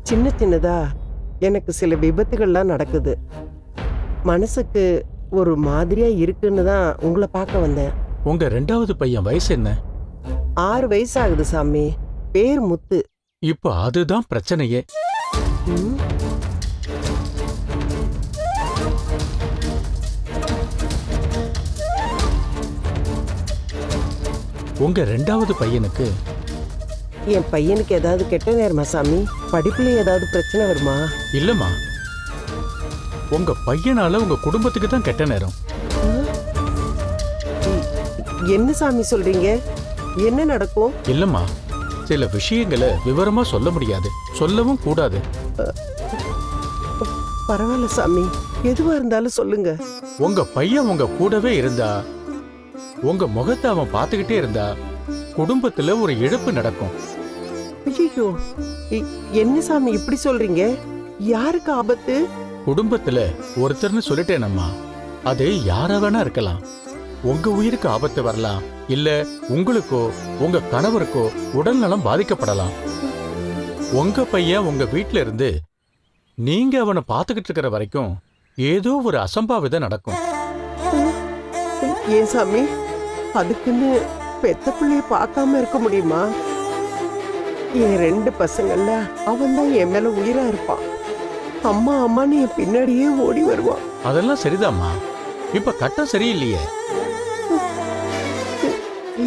சின்ன சின்னதா எனக்கு சில விபத்துகள்லாம் நடக்குது. மனசுக்கு ஒரு மாதிரியா இருக்குன்னு தான் உங்களை பார்க்க வந்தேன். உங்க ரெண்டாவது பையன் வயசு என்ன? 6 வயசு ஆகுது சாமி. பேர் முத்து. இப்ப அதுதான் பிரச்சனையே. ம், உங்க ரெண்டாவது பையனுக்கு என் பையனுக்கு ஏதாவது கெட்ட நேரமா சாமி? படிப்புல ஏதாவது பிரச்சனை வருமா? இல்லம்மா, உங்க பையனால உங்க குடும்பத்துக்கு தான் கெட்ட நேரம். என்ன சாமி சொல்றீங்க? என்ன நடக்கும்? இல்லம்மா, சில விஷயங்களை விவரமா சொல்ல முடியாது, சொல்லவும் கூடாது. பரவாயில்ல சாமி, எதுவா இருந்தாலும் சொல்லுங்க. உங்க பையன் உங்க கூடவே இருந்தா, உங்க முகத்தை அவன் பார்த்துக்கிட்டே இருந்தா குடும்பத்துல ஒரு இழப்பு நடக்கும். ஐயோ, என்ன சாமி இப்படி சொல்றீங்க? யாருக்கு ஆபத்து? குடும்பத்துல ஒருத்தர்னு சொல்லிட்டேனம்மா, அது யாரா வேணா இருக்கலாம். உங்க உயிருக்கு ஆபத்து வரலாம், இல்ல உங்களுக்கோ உங்க கணவருக்கோ உடல் நலம் பாதிக்கப்படலாம். உங்க பையன் உங்க வீட்ல இருந்து நீங்க அவனை பார்த்துக்கிட்டு இருக்கிற வரைக்கும் ஏதோ ஒரு அசம்பாவிதம் நடக்கும். ஏன் சாமி, அதுக்குன்னு பெத்த பிள்ளைய பார்க்காம இருக்க முடியுமா? என் 2 பசங்கள்ல அவன் தான் என் மேல உயிரா இருப்பான். அம்மா அம்மான்னு என் பின்னாடியே ஓடி வருவான். அதெல்லாம் சரிதாம்மா, இப்ப கட்டம் சரியில்லையே.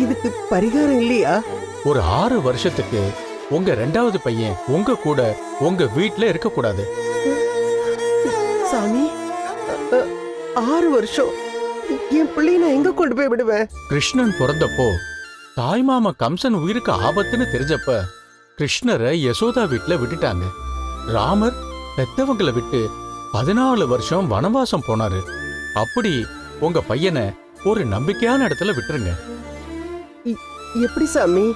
இதுக்கு பரிகாரம் இல்லையா? ஒரு 6 வருஷத்துக்கு உங்க ரெண்டாவது பையன் உங்க கூட உங்க வீட்ல இருக்க கூடாது. சாமி, 6 வருஷம் என் பிள்ளைய நான் எங்க கொண்டு போய் விடுவேன்? கிருஷ்ணன் பிறந்தப்போ தாய்மாமா கம்சன் உயிருக்கு ஆபத்துன்னு தெரிஞ்சப்ப கிருஷ்ணரை யசோதா வீட்ல விட்டுட்டாங்க. ராமர் பெத்தவங்களை விட்டு 14 வருஷம் வனவாசம் போனாரு. அப்படி உங்க பையனை ஒரு நம்பிக்கையான இடத்துல விட்டுருங்க. எப்படி சாமி,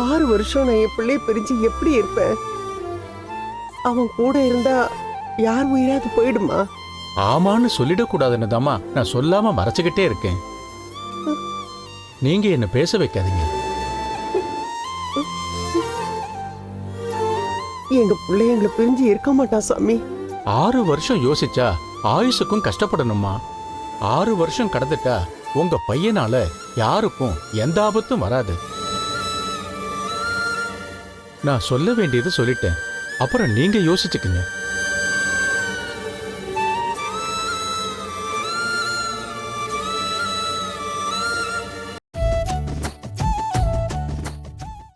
6 வருஷம் நான் என் பிள்ளைய பிரிஞ்சு எப்படி இருப்பேன்? அவன் கூட இருந்தா யார் உயிராது போயிடுமா? ஆமான்னு சொல்லிடக்கூடாதுன்னு தாமா நான் சொல்லாம மறைச்சுக்கிட்டே இருக்கேன். நீங்க என்ன பேச வைக்காதீங்க. எங்க பிள்ளை எங்களை பிரிஞ்சு இருக்க மாட்டான் சாமி. 6 வருஷம் யோசிச்சா ஆயுசுக்கும் கஷ்டப்படணுமா? 6 வருஷம் கடந்துட்டா உங்க பையனால யாருக்கும் எந்த ஆபத்தும் வராது. நான் சொல்ல வேண்டியது சொல்லிட்டேன், அப்புறம் நீங்க யோசிச்சுக்குங்க.